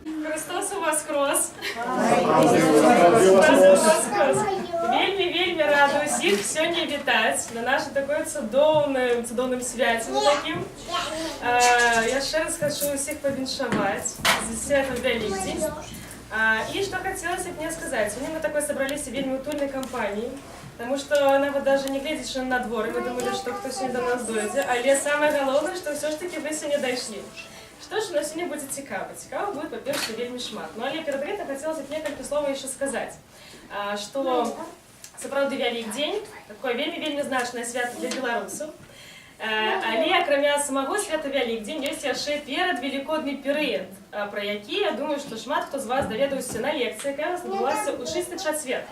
Христос у воскрес! Вельмі рада усіх сьогодні вітати на нашому такому цудовному святі. Я ще раз хочу усіх повіншувати з святом Великдень. И что хотелось бы мне сказать, сегодня мы такой собрались в вельми утульной компании, потому что она вот даже не глядит на двор, и мы думали, что кто сегодня до нас дойдет, але самое главное, что все-таки вы сегодня дошли. Что ж у нас сегодня будет цікаво? Цікаво будет, по-перше, вельми шмат. Ну, але перед этим хотелось бы несколько слов еще сказать, что сапраўды Великдень, такое вельми значное свято для белорусов. Але, кроме самого свята Великдень, есть яшчэ перадвелікодны перыяд, про які, я думаю, что шмат хто з вас даведаўся на лекцыі, якая адбылася ў чысты чацвер.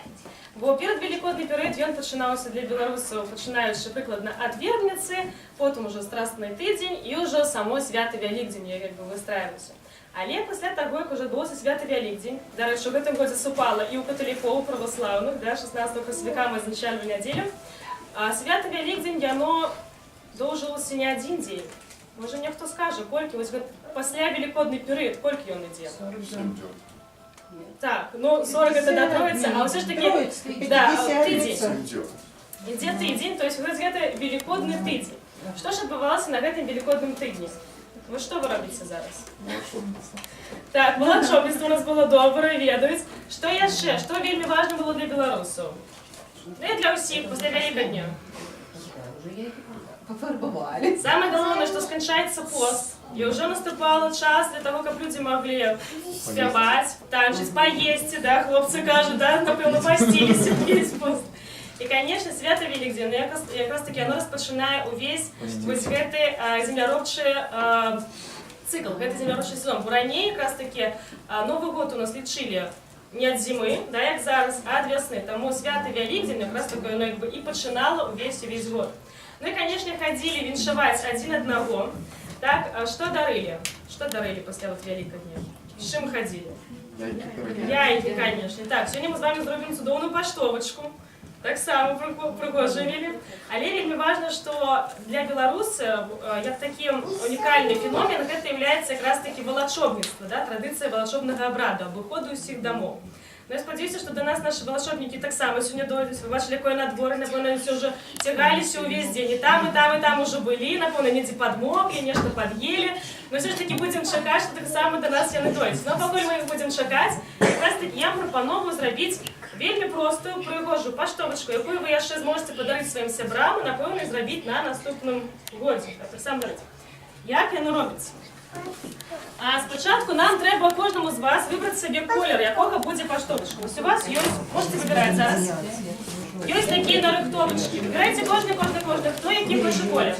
Бо перадвелікодны перыяд ён пачынаўся для беларусаў, пачынаючы прыкладна ад вербніцы, потым ужо страстны тыдзень і ўжо само свята Великдень як бы выстраиваўся. Але пасля таго, як ужо адбыўся свята Великдень, дарэчы, у гэтым годзе супала і ў каталікоў праваслаўных, 16 красавіка мы адзначалі ў нядзелю, свята Великдень яно доўжылася не один дзень. Можа, нехто скажа, колькі, вось пасля велікодны перыяд, колькі ён ідзе? 47 дзён. Так, ну 40 это да Троицы, а ўсё ж такі, да, тыдзень. Ідзе тыдзень, то есть гэта велікодны тыдзень. Што ж адбывалася на гэтым велікодным тыдні? Вы што вы робіце зараз? Так, малачобніцтва у нас было добрае, ведаюць. Што яшчэ? Што вельмі важна было для беларусаў? Ну і для ўсіх пасля Великодня. Пофарбовали. Самое главное, что скончается пост. И уже наступал час для того, как люди могли спевать, танчить, поесть, да, хлопцы кажут, да, напевно, постились весь пост. И, конечно, свято Великдень, как раз таки оно распочинае увесь вось гэты земляробчы цикл, гэты земляробчы сезон. Бо раней, как раз таки, Новый год у нас лічылі не от зимы, да, як зараз, а от весны. Тому свято Великдень, как раз таки, оно как бы и починало увесь год. Ну и, конечно, ходили віншаваць один одного. Так, а что дарыли? Что дарыли после вот Великодня? С чем ходили? Яйки, конечно. Так, сегодня мы с вами зробим цудоўную паштовачку. Так само прыгожа вельмі. Але вельмі важно, что для беларуса як таким уникальный феномен это является как раз таки волачобніцтва, да, традиция волачобного обряда, обыходу всех домов. Но я спадзяюся, что до нас наши волшебники так само сегодня дойдут. Вы бачили, какое надворье, напевно, все уже тягались увесь день. И там уже были, напевно, недзе подмокли, нечто подъели. Но все ж таки будем чекать, что так само до нас яны дойдут. Но пока мы их будем чекать, как раз таки я пропоную зробить вельмі простую, прыгожую паштовачку, якую вы яшчэ зможете подарить своим сябрам, напевно, зробить на наступным годзе. Сам дарить. Як яно робиться? А спочатку нам треба кожному з вас вибрати собі колір, якого буде паштовочка. Ось у вас є, можете вибирати зараз. Є ось такі нарихтовочки. Вибирайте кожен, хто який хоче колір.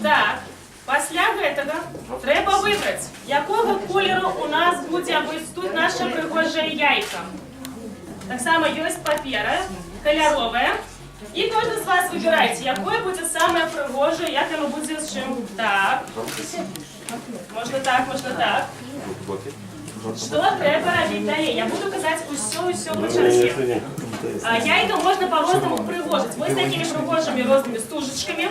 Так, після цього треба вибрати, якого кольору у нас буде ось тут наша пригожа яйка. Так само є ось папера кольорова. И каждый из вас выбирайте, какое будет самое пригожее, як оно будет с чем. Так. Можно так, можно так. Что треба робити далі? Я буду казати усё по черзі. Яйка можно по-разному пригожить. Вот с такими пригожими разными стужечками.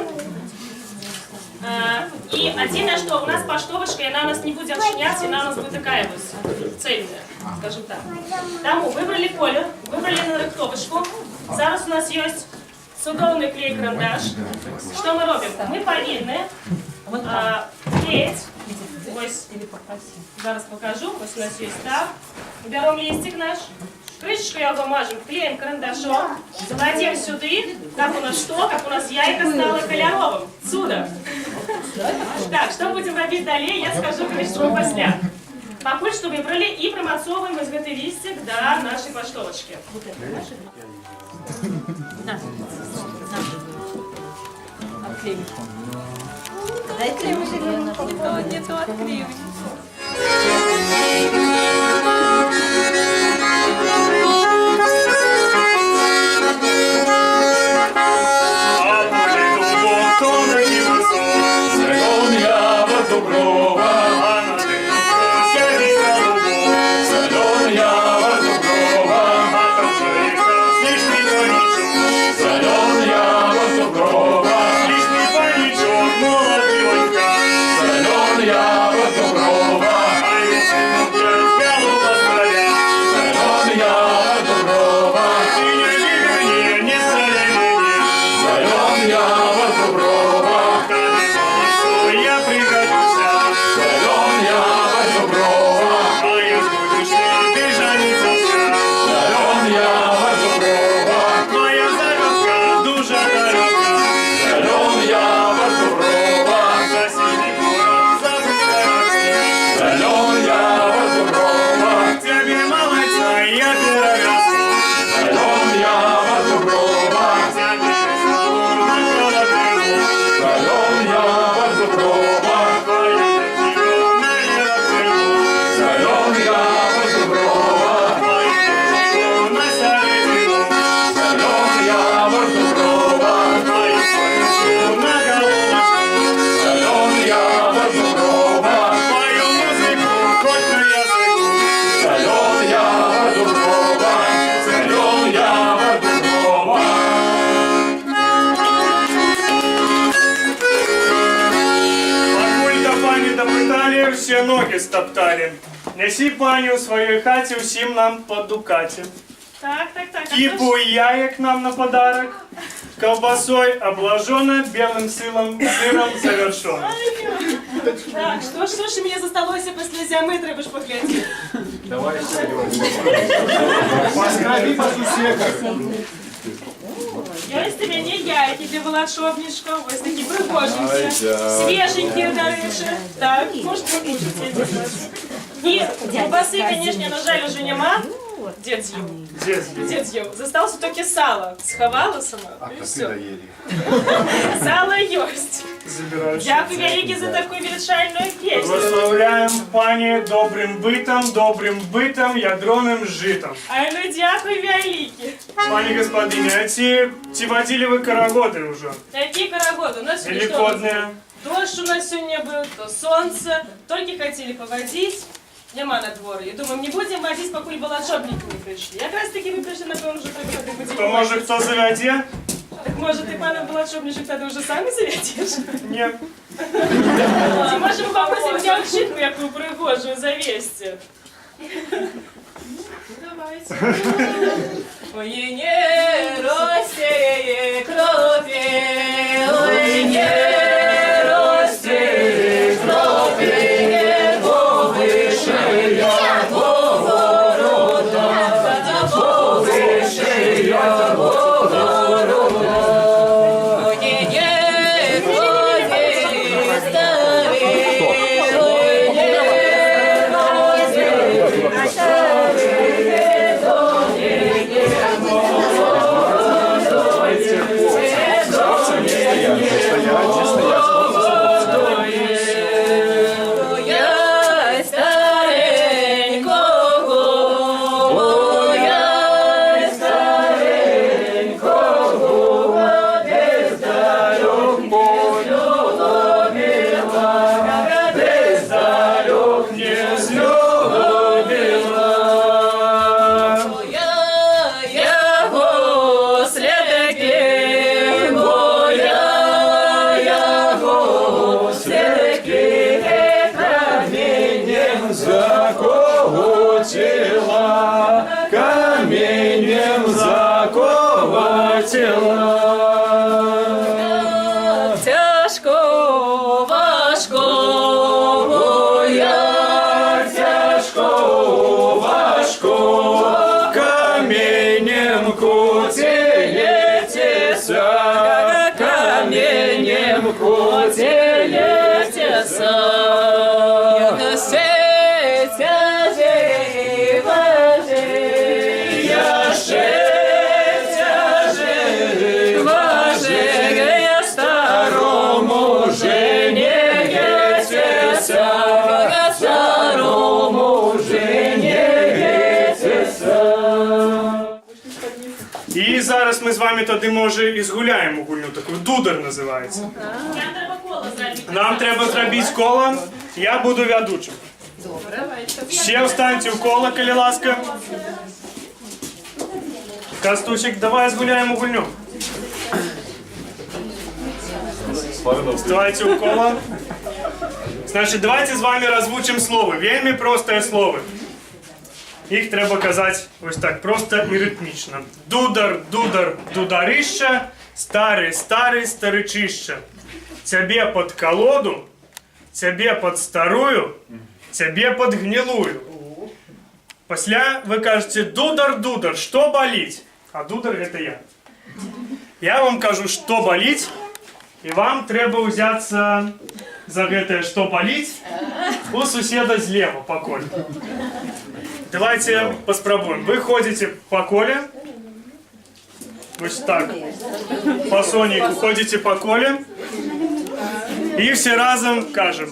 И отдельно, что у нас паштовочка, она у нас не будет отшиняться, она у нас будет такая вот цельная, скажем так. Тому выбрали колер, выбрали нарихтовочку. Зараз у нас есть цудовный клей-карандаш. Что мы робим? Мы повинны клеить. Ось, зараз покажу. Ось у нас есть так. Берем листик наш. Крышечку его мажем, клеим карандашом. Кладем сюда, как у нас что? Как у нас яйко стало кольоровым. Сюда. Так, что будем робить далее, я скажу, конечно, после. Покуль что выбрали и промацовываем из гэты листик до нашей паштовочки. На. Отклеим. Дай клеим уже. Не то отклеим. Зелен яблоко, ноги стоптали. Неси, пані, у своїй хаті усім нам по дукаті. Так. А Кипу яек нам на подарок. Колбасой обложена, белым сыром завершена. Так, что ж мне засталося після зими, треба ж поглядіти. Давай Поскраби по сусеках. Ось тебе не яйки для волошобничков, ось такі пригоженькі, свеженькі, до речі. Так, можете покушати. І колбаси, конечно, на жаль, уже нема. Дед съел. Дед съел. Засталось только сало. Сховала сама, и все. Сало есть. Забираешь. Дякую велике за такую вирішальную песню. Благословляем, пані, добрим битом, ядроним житом. Ай, ну дякую велике. Пані господиня, а ці водили ви карагоди вже? Какие карагоды? У нас сегодня что? Великодные. Дождь у нас сегодня был, то солнце. Только хотели поводить. Нема на дворі. Я думаю, не будем водить, покуль волшебники не прийшли. Якраз таки ви прийшли, напевно, вже приходити будемо. То може хто заведе? Так може ти, пане волшебничок, тоді вже самі заведеш? Ні. Чи може ми попросимо дівчинку, яку пригожу, завести? Давайте. Ой, не росте крові, ой, не росте крові. Каменем заковатила. Тяжко, важко, я Тяжко, важко, каменем кутилетеся, каменем кутилетеся. І зараз ми з вами тоді, може, і згуляємо гульню, таку дудар називається. Нам треба коло зробити. Нам треба зробити коло, я буду ведучим. Всі встаньте в коло, коли ласка. Кастусик, давай згуляємо гульню. Вставайте у коло. Значить, давайте з вами розвучимо слово. Вельми просте слово. Їх треба казати ось так, просто і ритмічно. Дудар, дудар, дударища, старий, старий, старичища. Тебе под колоду, тебе под старую, тебе под гнилую. Після ви кажете, дудар, дудар, що болить? А дудар – це я. Я вам кажу, що болить, і вам треба взятися за це, що болить, у сусіда зліва по колі. Давайте поспробуем. Вы ходите по коле. Вот так. По сонику ходите по коле. И все разом кажем.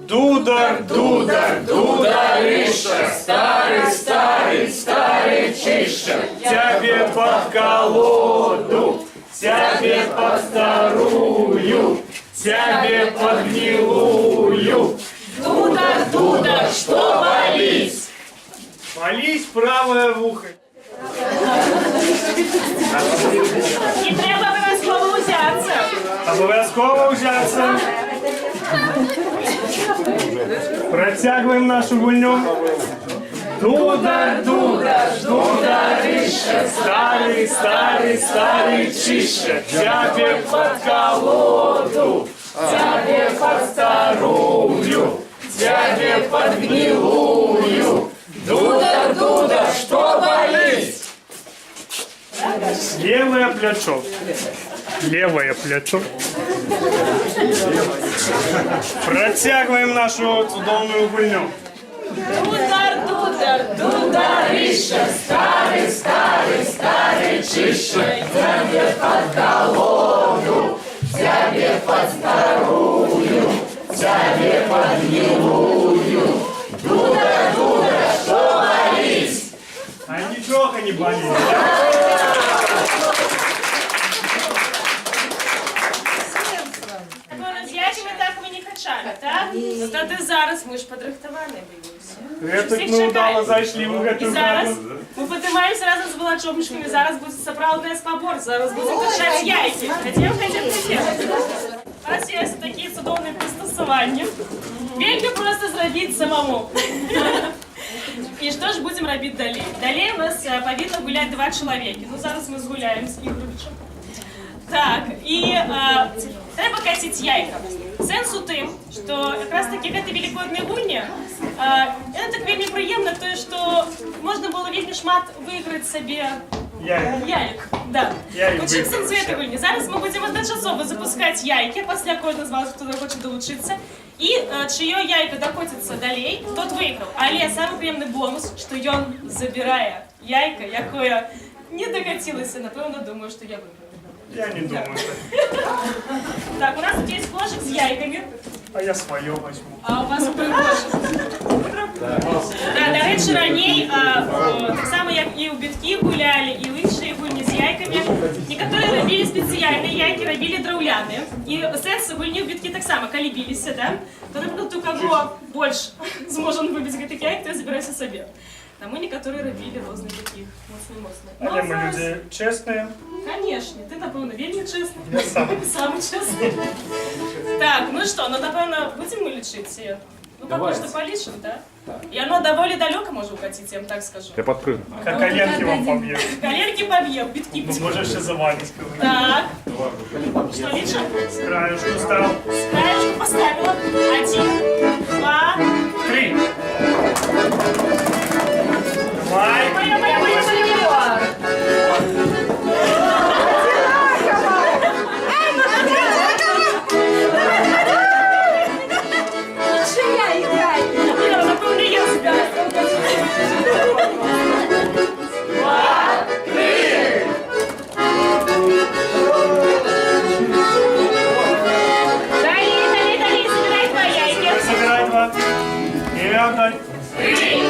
Дудар, дудар, дудариша, старый, старый, старый чиша. Тебе под колоду, тебе под старую, тебе под гнилую. Дудар, дудар, что болить? Молись правое в ухо. І треба обов'язково взятися. Обов'язково взяться. Протягуємо нашу гульню. Дудар, дудар, дударище, старый, старый, старый чище. Тебе под колоду, тебе под старую, тебе под гнилую. Дудар, дудар, что болит? Левое плечо. Левое плечо. Протягиваем нашу чудовную гульню. Дудар, дудар, дударище, старый, старый, старый чище. Тебе под колоду, тебе под старую, тебе под гнилую. Дудар, дудар, что болит? А ничего не болит. Ми так ми не качали, так? Ну тоді зараз ми ж подрихтовані виявилися. Это мы удало зашли в І эту зараз хату. ми піднімаємося разом з балачовничками, зараз буде справжній спобор, зараз будемо качати яйки. Хотів, У нас є такі чудовні пристосування. Вельми просто зробити самому. І що ж будемо робити далі? Далі у нас повинно гуляти 2 чоловіки. Ну зараз ми згуляємо з Ігоровичем. Так, і треба катити яйка. Сенс у тим, що якраз таки в этой великодній гульні це так вельми приємно, то, що можна було вельми шмат виграти собі яйк. Да. Яйк Учимся з виграти. цієї гульні. Зараз ми будемо одночасово запускати яйки, після кожного з вас, хто хоче долучитися. І чиє яйко докотиться далі, тот виграв. Але самий приємний бонус, що він забирає яйко, яке не докатилося. Напевно, думаю, що я виграю. Я не думаю. Так, у нас тут есть кошек с яйками. А я свое возьму. А у вас кошек. Да, до речі, раней, так само, як і у бітки гуляли, і в інші гульні з яйками, некоторі робили спеціальні яйки, робили драуляні. І сенс гульні в бітки так само, коли билися, да? То, наприклад, у кого більше зможе вибити таких яйк, то забирайся собі. Тому некоторі робили різні таких, моцні-моцні. Але ми люди чесні. Конечно, ти, напевно, вельми чесний. Я сам. Самый честный. Так, ну что, ну, напевно, будем мы лечить ее? Ну, пока что полечим, да? И оно довольно далеко может укатить, я вам так скажу. Я подпрыгну. Как коленки вам побьем. Коленки побьем, битки. Ну, може ще завалить кого-нибудь. Так. Что, лечим? С краешку стал. Краешку поставила. 1, 2, 3. Давай. Моя. Лучше я играю. Я, напевно, я себя. 2, 3. Дали, собирай 2 яйки. Собирай 2. И отдай. 3.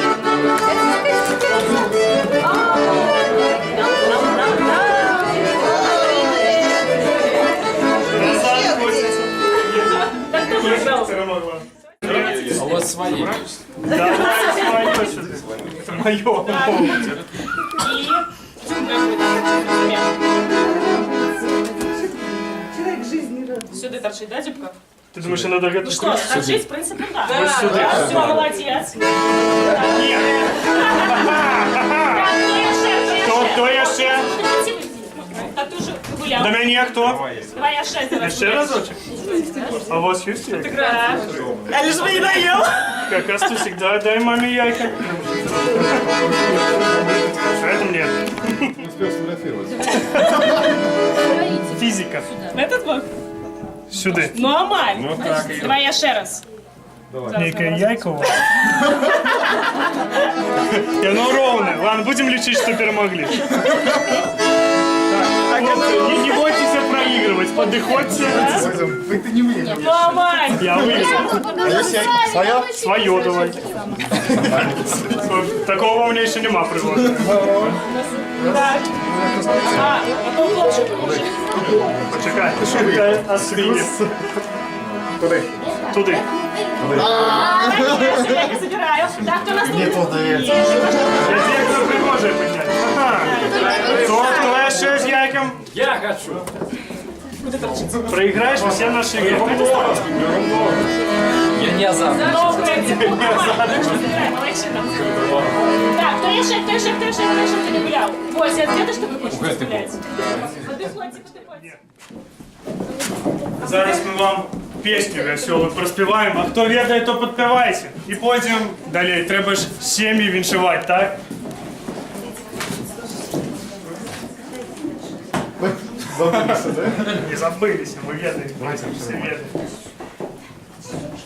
Назад хочется. Так ты выиграл. Ты могла. А у вас свои? Давай свое сюда. Это мое. И темная будет. Сюда торчит, да, Дюбка? Ты думаешь, я надо это Ну что, торчить, в принципе, да. Вот сюда. Все, молодец. Нет. Кто еще? А ты уже гулял. До меня кто? Давай я 6 раз. Еще разочек? А у вас есть яйка? Да. Я лишь бы не доел. Как раз ты всегда дай маме яйка. Это мне. Не успел сфотографировать. Физика. Этот бок? Сюда. Ну, амаль. Ну так. Давай я ще раз. Некая яйка у вас. И оно ровное. Ладно, будем лечить, что перемогли. Так, хлопцы, не бойтесь проигрывать. Подыходьте. Ты не мне. Ну, амаль. Я выиграл. Своя? Свое давай. Такого у меня еще нема природы. Так. А хлопчик уже. Почекай, шутка о свине. Куди? Туди. Я не забираю. Так, кто у нас тут? Не туди. Я тебе кто пригожие поднять. Ага. Кто еще с яйком? Я хочу. Проиграешь все наши игры. Я не азарт. Доброе тепло. Молодчина. Так, кто еще ты не гулял? Вася, а где-то что вы хочете гулять? Подходите. Зараз ми вам песню веселу проспіваємо, а хто ведає, то підпівайте. І потім далі треба ж сім'ї віншувати, так? Забылся, да? Не забылись, мы ведаем, все ведаем.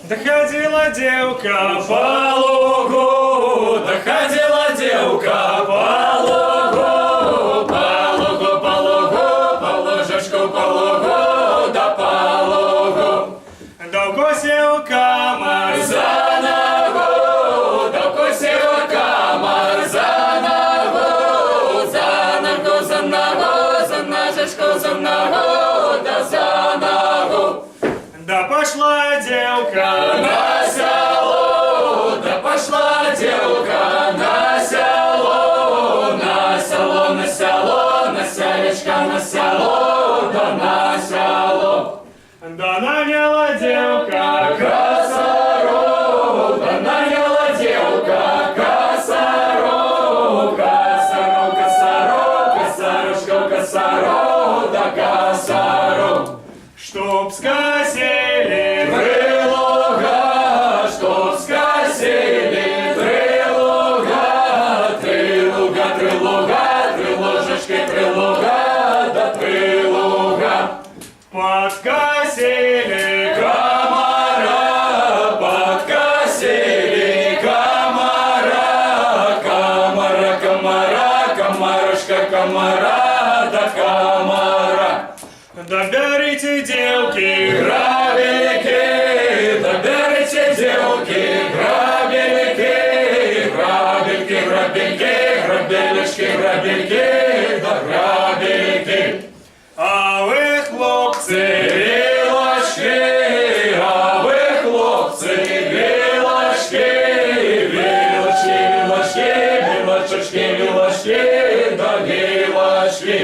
Доходила девка по лугу, доходила девка по лугу, по лугу, по лугу, по ложечку, по лугу, да по лугу. Да укусил комар за ногу, да укусил комар за ногу, за ногу, за ногу, за ножечку, за ногу, да за ногу. Да пошла девка на село, да пошла девка на село, на село, на село, на селечко, на село, да на село. Да наняла девка косару, да наняла девка косару, косару, косару, косарушку, косару, да косару. Чтоб скосили трилуга, чтоб скосили трилуга, трилуга, трилуга, трилужечки, трилуга, да трилуга. Подкосили комара, подкосили комара, комара, комара, комарушка, комара, да комара. Да берите девки грабельки, да берите девки грабельки, грабельки, грабельки, грабелечки, грабельки, да грабельки. А ви, хлопці, вілочки, а ви, хлопці, вілочки, вілочки, вілочки, вілочечки, вілочки, да вілочки.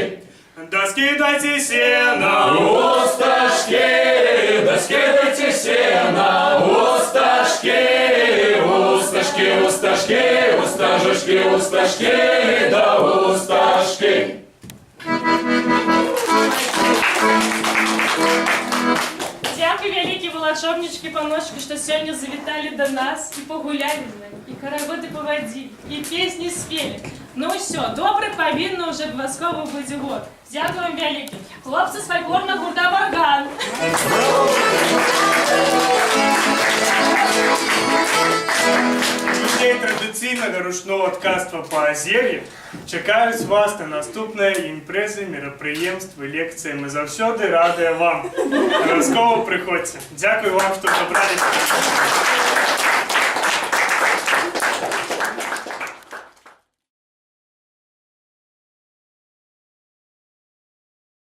Да скидайте сено, усташки, да скидайте сено, усташки, усташки, усташки, устажушки, усташки, да усташки. Дякую, великие волшебнички, помощники, что сегодня завитали до нас и погуляли з нами, и хороводы поводили, и песни спели. Ну все, добре повинно уже обов'язково бути год. Дякую вам велике. Хлопці з фольклорного гурта «Варган». Людей традиційного ручного ткацтва по Озер'ю чекають вас на наступне імпрези, мероприємства, лекції. Ми завжди раді вам. Обов'язково приходьте. Дякую вам, що добрались.